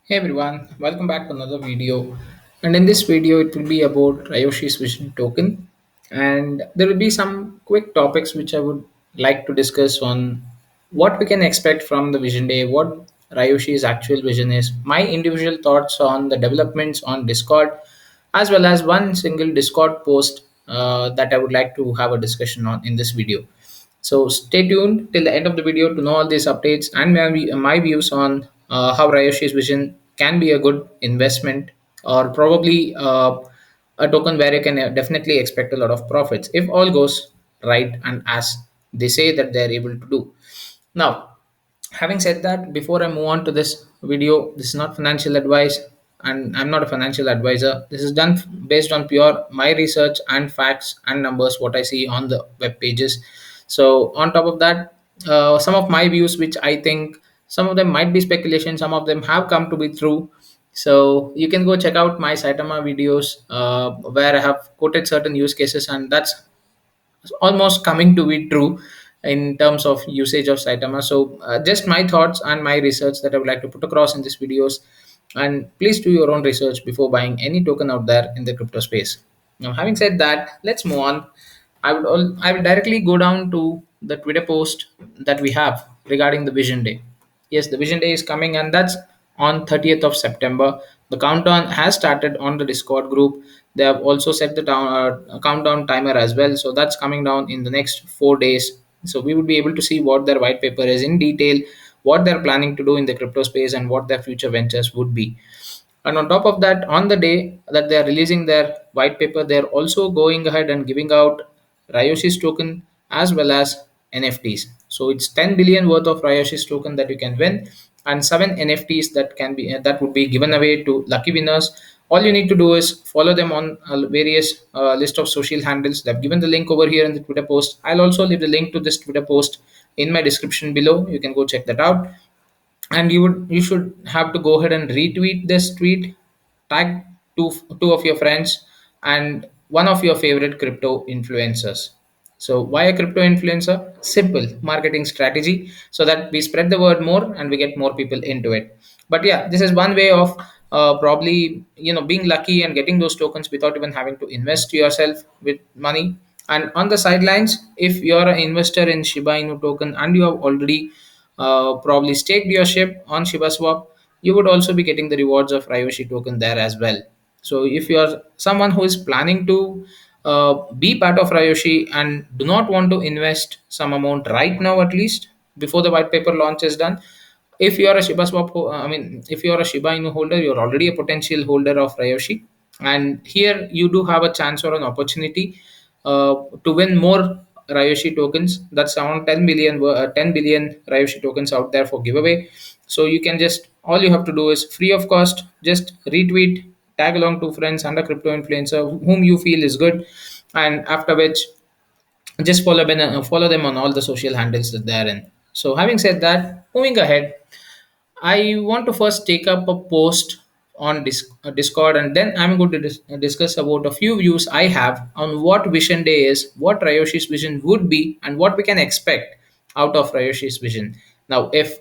Hey everyone, welcome back to another video. And in this video, it will be about Ryoshi's Vision token. And there will be some quick topics which I would like to discuss on what we can expect from the Vision Day, what Ryoshi's actual vision is, my individual thoughts on the developments on Discord, as well as one single Discord post that I would like to have a discussion on in this video. So stay tuned till the end of the video to know all these updates and my views on how Ryoshi's vision can be a good investment or probably a token where you can definitely expect a lot of profits if all goes right and as they say that they're able to do. Now, having said that, before I move on to this video, this is not financial advice and I'm not a financial advisor. This is done based on pure my research and facts and numbers what I see on the web pages. So on top of that, some of my views which I think some of them might be speculation, some of them have come to be true. So you can go check out my Saitama videos where I have quoted certain use cases, and that's almost coming to be true in terms of usage of Saitama. So, just my thoughts and my research that I would like to put across in these videos. And please do your own research before buying any token out there in the crypto space. Now, having said that, let's move on. I will directly go down to the Twitter post that we have regarding the Vision Day. Yes, the Vision Day is coming, and that's on 30th of September. The countdown has started on the Discord group. They have also set the countdown timer as well. So that's coming down in the next 4 days. So we would be able to see what their white paper is in detail, what they're planning to do in the crypto space, and what their future ventures would be. And on top of that, on the day that they are releasing their white paper, they're also going ahead and giving out Ryoshi's token as well as NFTs. So it's 10 billion worth of Ryoshi's token that you can win, and seven NFTs that would be given away to lucky winners. All you need to do is follow them on various list of social handles. They've given the link over here in the Twitter post. I'll also leave the link to this Twitter post in my description below. You can go check that out, and you should have to go ahead and retweet this tweet, tag two of your friends and one of your favorite crypto influencers. So why a crypto influencer? Simple marketing strategy so that we spread the word more and we get more people into it. But yeah, this is one way of probably being lucky and getting those tokens without even having to invest yourself with money. And on the sidelines, if you're an investor in Shiba Inu token and you have already probably staked your ship on Shiba Swap, you would also be getting the rewards of Ryoshi token there as well. So if you are someone who is planning to be part of Ryoshi and do not want to invest some amount right now, at least before the white paper launch is done, if you are a if you are a Shiba Inu holder, you're already a potential holder of Ryoshi, and here you do have a chance or an opportunity to win more Ryoshi tokens. That's around 10 billion Ryoshi tokens out there for giveaway. So you can just all you have to do is free of cost, just retweet, tag along to friends and a crypto influencer whom you feel is good, and after which just follow them on all the social handles that they're in. So having said that, moving ahead, I want to first take up a post on Discord, and then I'm going to discuss about a few views I have on what Vision Day is, what Ryoshi's vision would be, and what we can expect out of Ryoshi's vision. Now, if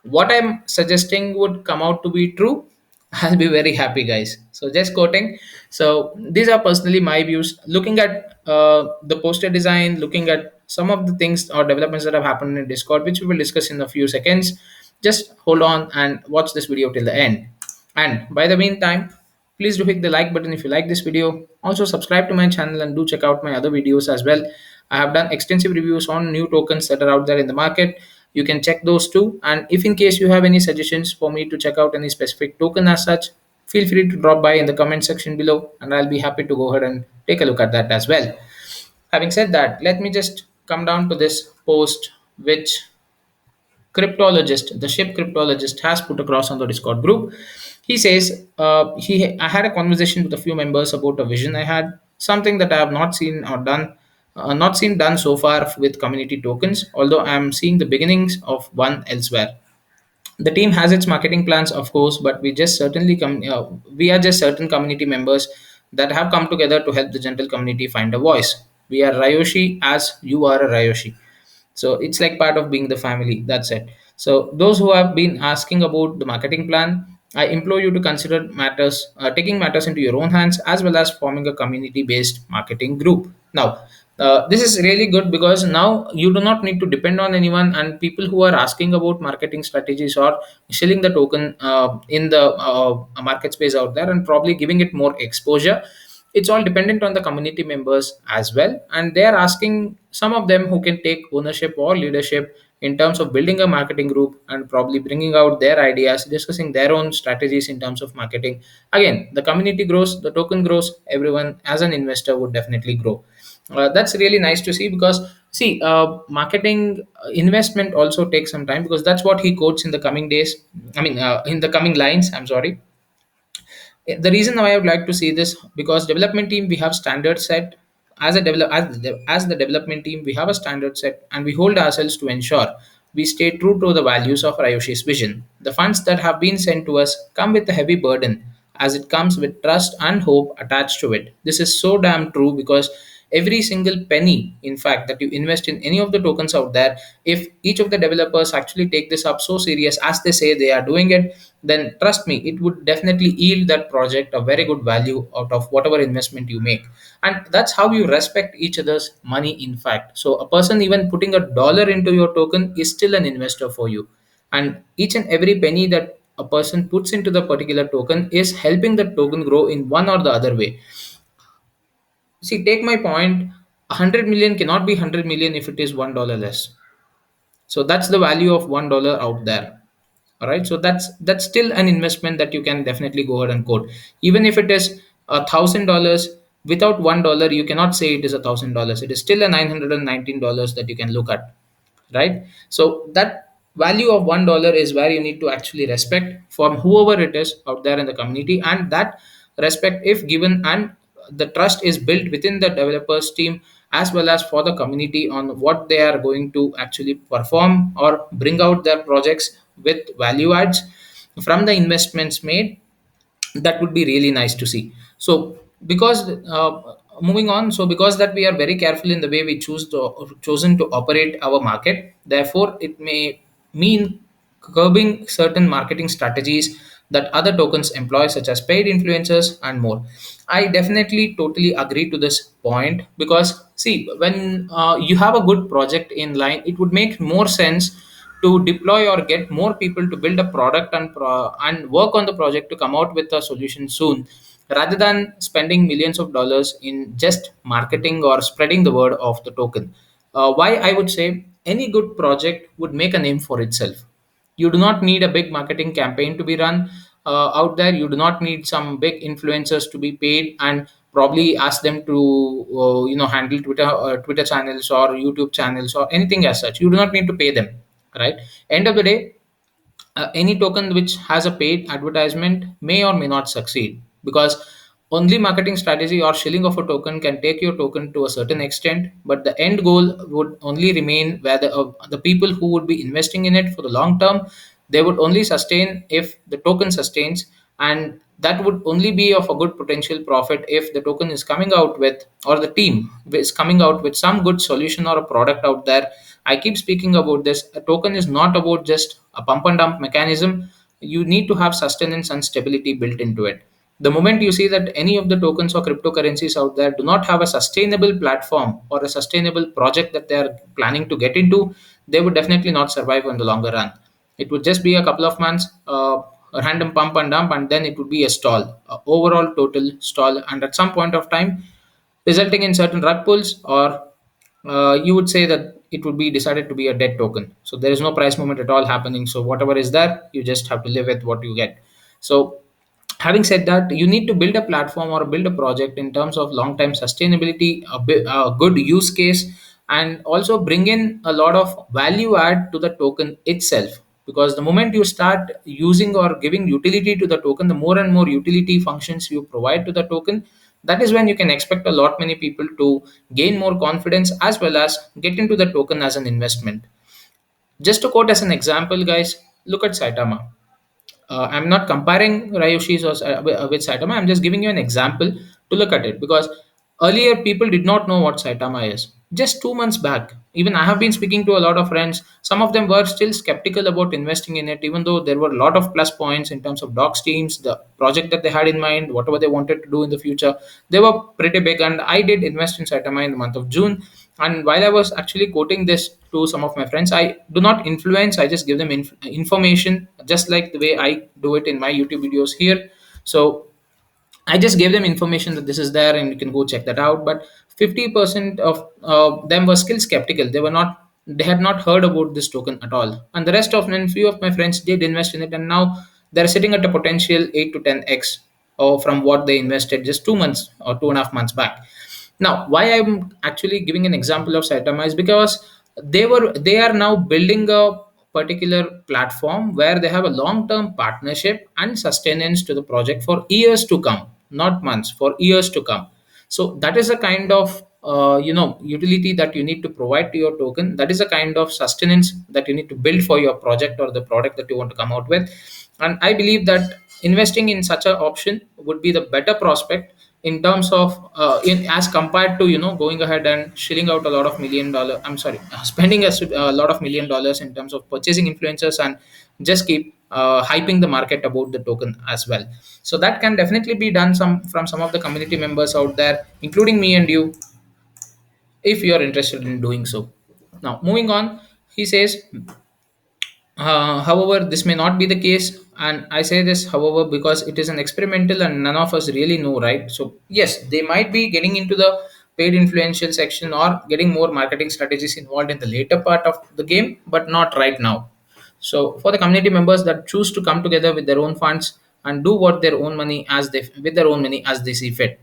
what I'm suggesting would come out to be true, I'll be very happy, guys. So just quoting. So these are personally my views. Looking at the poster design, looking at some of the things or developments that have happened in Discord, which we will discuss in a few seconds. Just hold on and watch this video till the end. And by the meantime, please do hit the like button if you like this video. Also subscribe to my channel and do check out my other videos as well. I have done extensive reviews on new tokens that are out there in the market. You can check those too. And if in case you have any suggestions for me to check out any specific token as such, feel free to drop by in the comment section below and I'll be happy to go ahead and take a look at that as well. Having said that, let me just come down to this post which cryptologist, the ship cryptologist, has put across on the Discord group. He says, I had a conversation with a few members about a vision I had, something that I have not seen or done, not seen done so far with community tokens, although I am seeing the beginnings of one elsewhere. The team has its marketing plans, of course, but we are just certain community members that have come together to help the general community find a voice. We are Ryoshi as you are a Ryoshi. So it's like part of being the family. That's it. So those who have been asking about the marketing plan, I implore you to consider taking matters into your own hands, as well as forming a community-based marketing group. Now, this is really good because now you do not need to depend on anyone, and people who are asking about marketing strategies or selling the token in the market space out there and probably giving it more exposure. It's all dependent on the community members as well, and they are asking some of them who can take ownership or leadership in terms of building a marketing group and probably bringing out their ideas, discussing their own strategies in terms of marketing. Again, the community grows, the token grows, everyone as an investor would definitely grow. That's really nice to see because see, marketing investment also takes some time, because that's what he quotes in the coming days. I mean, in the coming lines, I'm sorry. The reason why I would like to see this, because development team we have standards set. As a as the development team we have a standard set, and we hold ourselves to ensure we stay true to the values of Ryoshi's vision. The funds that have been sent to us come with a heavy burden, as it comes with trust and hope attached to it. This is so damn true, because every single penny, in fact, that you invest in any of the tokens out there, if each of the developers actually take this up so serious as they say they are doing it, then trust me, it would definitely yield that project a very good value out of whatever investment you make. And that's how you respect each other's money, in fact. So a person even putting $1 into your token is still an investor for you, and each and every penny that a person puts into the particular token is helping the token grow in one or the other way. See, take my point. 100 million cannot be 100 million if it is $1 less. So that's the value of $1 out there. All right. So that's still an investment that you can definitely go ahead and quote. Even if it is $1,000, without $1, you cannot say it is $1,000. It is still a $919 that you can look at, right? So that value of $1 is where you need to actually respect from whoever it is out there in the community, and that respect, if given, and the trust is built within the developers team as well as for the community on what they are going to actually perform or bring out their projects with value adds from the investments made. That would be really nice to see. So because moving on, so because that we are very careful in the way we chosen to operate our market, therefore it may mean curbing certain marketing strategies that other tokens employ, such as paid influencers and more. I definitely totally agree to this point, because see, when you have a good project in line, it would make more sense to deploy or get more people to build a product and work on the project to come out with a solution soon, rather than spending millions of dollars in just marketing or spreading the word of the token. Why I would say any good project would make a name for itself. You do not need a big marketing campaign to be run out there. You do not need some big influencers to be paid and probably ask them to handle Twitter channels or YouTube channels or anything as such. You do not need to pay them, right? End of the day, any token which has a paid advertisement may or may not succeed, because only marketing strategy or shilling of a token can take your token to a certain extent, but the end goal would only remain where the people who would be investing in it for the long term, they would only sustain if the token sustains, and that would only be of a good potential profit if the token is coming out with, or the team is coming out with some good solution or a product out there. I keep speaking about this. A token is not about just a pump and dump mechanism. You need to have sustenance and stability built into it. The moment you see that any of the tokens or cryptocurrencies out there do not have a sustainable platform or a sustainable project that they are planning to get into, they would definitely not survive in the longer run. It would just be a couple of months, a random pump and dump, and then it would be a stall, a overall total stall. And at some point of time, resulting in certain rug pulls, or you would say that it would be decided to be a dead token. So there is no price movement at all happening. So whatever is there, you just have to live with what you get. So having said that, you need to build a platform or build a project in terms of long time sustainability, a good use case, and also bring in a lot of value add to the token itself. Because the moment you start using or giving utility to the token, the more and more utility functions you provide to the token, that is when you can expect a lot many people to gain more confidence as well as get into the token as an investment. Just to quote as an example, guys, look at Saitama. I'm not comparing Ryoshi's with Saitama. I'm just giving you an example to look at it, because earlier people did not know what Saitama is. Just 2 months back, Even I have been speaking to a lot of friends. Some of them were still skeptical about investing in it, even though there were a lot of plus points in terms of docs teams, the project that they had in mind, whatever they wanted to do in the future. They were pretty big, and I did invest in Saitama in the month of June. And while I was actually quoting this to some of my friends, I do not influence. I just give them information, just like the way I do it in my YouTube videos here. So I just gave them information that this is there and you can go check that out. But 50% of them were still skeptical. They had not heard about this token at all. And the rest of and few of my friends did invest in it, and now they're sitting at a potential 8 to 10x from what they invested just 2 months or 2.5 months back. Now, why I'm actually giving an example of Saitama is because they are now building a particular platform where they have a long-term partnership and sustenance to the project for years to come, not months, for years to come. So that is a kind of utility that you need to provide to your token. That is a kind of sustenance that you need to build for your project or the product that you want to come out with. And I believe that investing in such an option would be the better prospect in terms of in as compared to going ahead and shilling out a lot of $1 million, I'm sorry, spending a lot of $1 million in terms of purchasing influencers and just keep hyping the market about the token as well. So that can definitely be done from some of the community members out there, including me and you, if you are interested in doing so. Now moving on, he says, however, this may not be the case, and I say this, however, because it is an experimental and none of us really know, right? So, yes, they might be getting into the paid influential section or getting more marketing strategies involved in the later part of the game, but not right now. So, for the community members that choose to come together with their own funds and do what their own money as they with their own money as they see fit,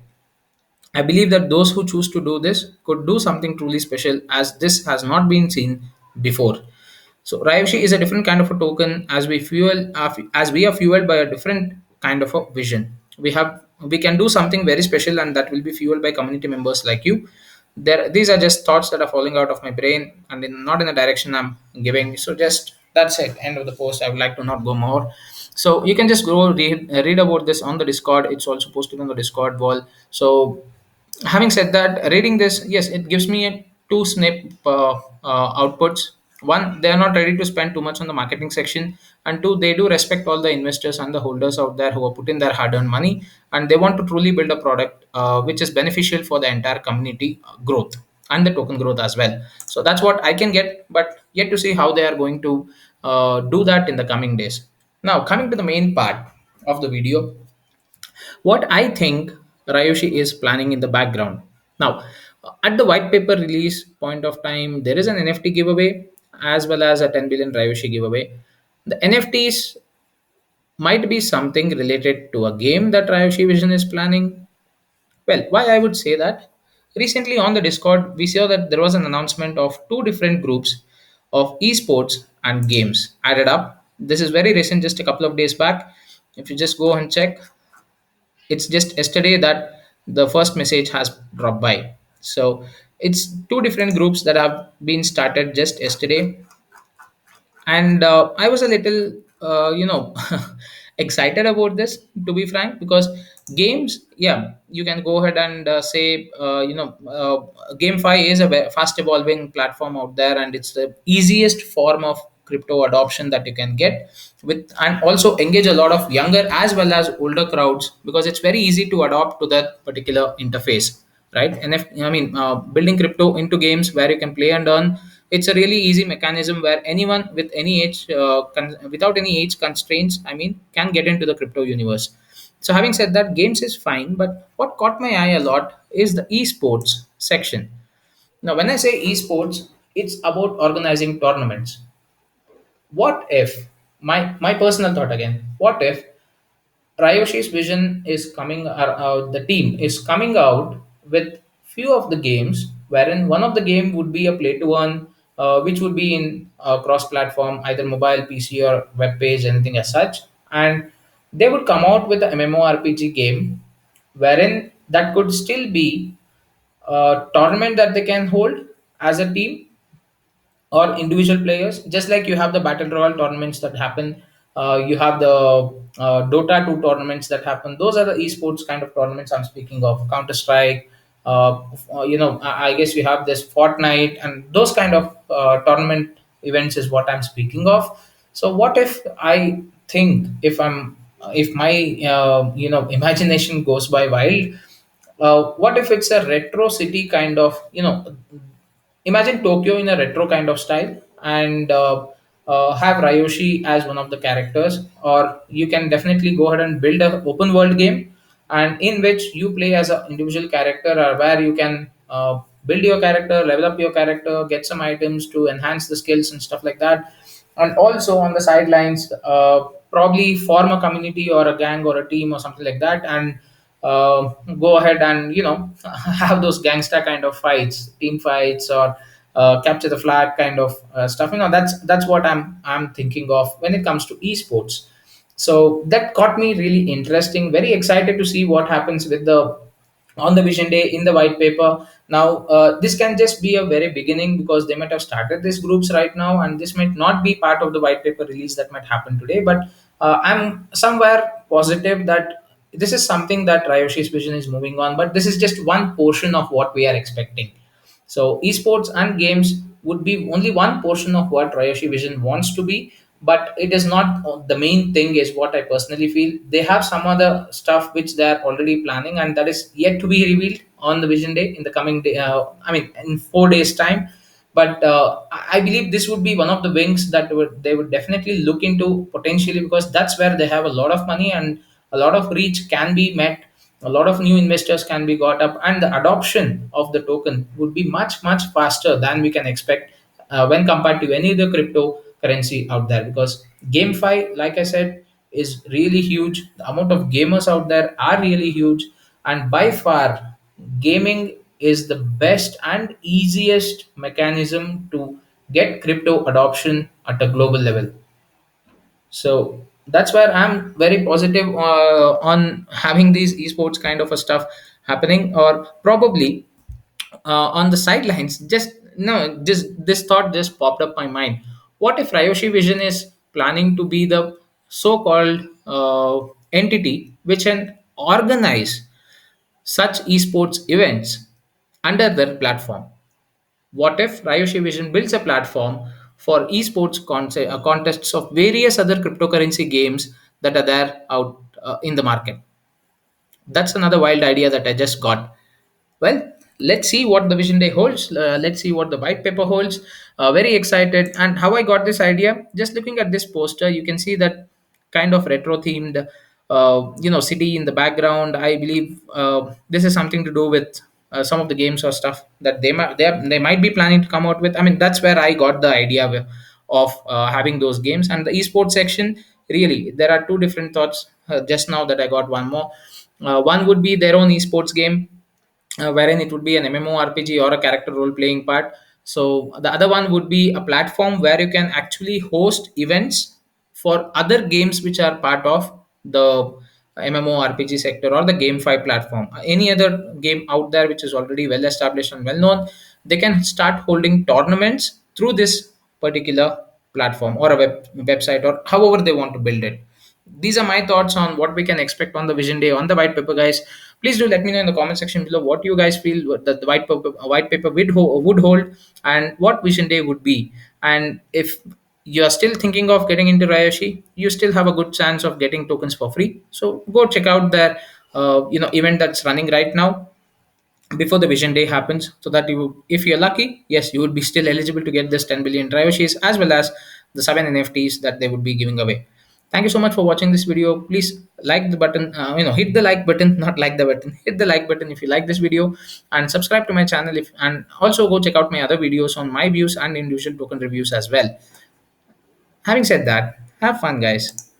I believe that those who choose to do this could do something truly special, as this has not been seen before. So Ryoshi is a different kind of a token, as we are fueled by a different kind of a vision. We can do something very special, and that will be fueled by community members like you. These are just thoughts that are falling out of my brain, and not in the direction I'm giving. So just that's it. End of the post. I would like to not go more. So you can just go read about this on the Discord. It's also posted on the Discord wall. So having said that, reading this, yes, it gives me two snip outputs. One, they are not ready to spend too much on the marketing section, and two, they do respect all the investors and the holders out there who have put in their hard-earned money, and they want to truly build a product which is beneficial for the entire community growth and the token growth as well. So that's what I can get, but yet to see how they are going to do that in the coming days. Now coming to the main part of the video, what I think Ryoshi is planning in the background. Now, at the white paper release point of time, there is an NFT giveaway as well as a 10 billion Ryoshi giveaway. The NFTs might be something related to a game that Ryoshi Vision is planning. Well, why I would say that? Recently on the Discord, we saw that there was an announcement of two different groups of esports and games added up. This is very recent, just a couple of days back. If you just go and check, it's just yesterday that the first message has dropped by. So it's two different groups that have been started just yesterday, and I was a little excited about this, to be frank, because games, yeah, you can go ahead and say GameFi is a fast evolving platform out there, and it's the easiest form of crypto adoption that you can get with, and also engage a lot of younger as well as older crowds, because it's very easy to adopt to that particular interface, right? And if I mean building crypto into games where you can play and earn, it's a really easy mechanism where anyone with any age without any age constraints, I mean, can get into the crypto universe. So having said that, games is fine, but what caught my eye a lot is the esports section. Now when I say esports, it's about organizing tournaments. What if, my personal thought again, what if Ryoshi's vision is the team is coming out with few of the games, wherein one of the game would be a play to earn, which would be in cross-platform, either mobile, PC, or web page, anything as such, and they would come out with a MMORPG game, wherein that could still be a tournament that they can hold as a team or individual players, just like you have the battle royale tournaments that happen. You have the Dota 2 tournaments that happen. Those are the esports kind of tournaments I'm speaking of. Counter Strike, I guess we have this Fortnite and those kind of tournament events is what I'm speaking of. So what if I think if my imagination goes by wild, what if it's a retro city kind of, imagine Tokyo in a retro kind of style, and have Ryoshi as one of the characters, or you can definitely go ahead and build a open world game, and in which you play as an individual character, or where you can build your character, level up your character, get some items to enhance the skills and stuff like that, and also on the sidelines, probably form a community or a gang or a team or something like that, and go ahead and have those gangster kind of fights, team fights, or capture the flag kind of stuff. That's what I'm thinking of when it comes to esports. So that got me really interesting, very excited to see what happens with the on the vision day in the white paper. Now this can just be a very beginning, because they might have started these groups right now, and this might not be part of the white paper release that might happen today, but I'm somewhere positive that this is something that Ryoshi's vision is moving on, but this is just one portion of what we are expecting. So esports and games would be only one portion of what Ryoshi Vision wants to be, but it is not the main thing. Is what I personally feel. They have some other stuff which they are already planning, and that is yet to be revealed on the Vision Day in the coming day. In 4 days' time. But I believe this would be one of the wings that they would definitely look into potentially, because that's where they have a lot of money and a lot of reach can be met, a lot of new investors can be got up, and the adoption of the token would be much much faster than we can expect when compared to any other cryptocurrency out there. Because GameFi, like I said, is really huge. The amount of gamers out there are really huge, and by far gaming is the best and easiest mechanism to get crypto adoption at a global level. So that's where I'm very positive on having these esports kind of a stuff happening, or probably on the sidelines. Just no, just this thought just popped up my mind. What if Ryoshi Vision is planning to be the so-called entity which can organize such esports events under their platform? What if Ryoshi Vision builds a platform for esports contests of various other cryptocurrency games that are there out in the market? That's another wild idea that I just got. Well, let's see what the Vision Day holds. Let's see what the white paper holds. Very excited. And how I got this idea, just looking at this poster, you can see that kind of retro themed, city in the background. I believe this is something to do with some of the games or stuff that they might be planning to come out with. I mean, that's where I got the idea of having those games. And the esports section, really, there are two different thoughts just now that I got one more. One would be their own esports game, wherein it would be an MMORPG or a character role playing part. So the other one would be a platform where you can actually host events for other games which are part of the MMORPG sector or the GameFi platform. Any other game out there which is already well established and well known, they can start holding tournaments through this particular platform or a website, or however they want to build it. These are my thoughts on what we can expect on the Vision Day on the white paper, guys. Please do let me know in the comment section below what you guys feel that the white paper would hold, and what Vision Day would be. And if you are still thinking of getting into Ryoshi, you still have a good chance of getting tokens for free. So go check out their event that's running right now before the Vision Day happens, so that you, if you're lucky, yes, you would be still eligible to get this 10 billion Ryoshis, as well as the 7 NFTs that they would be giving away. Thank you so much for watching this video. Please like the button, hit the like button, not like the button, hit the like button if you like this video, and subscribe to my channel. If and also go check out my other videos on my views and individual token reviews as well. Having said that, have fun, guys.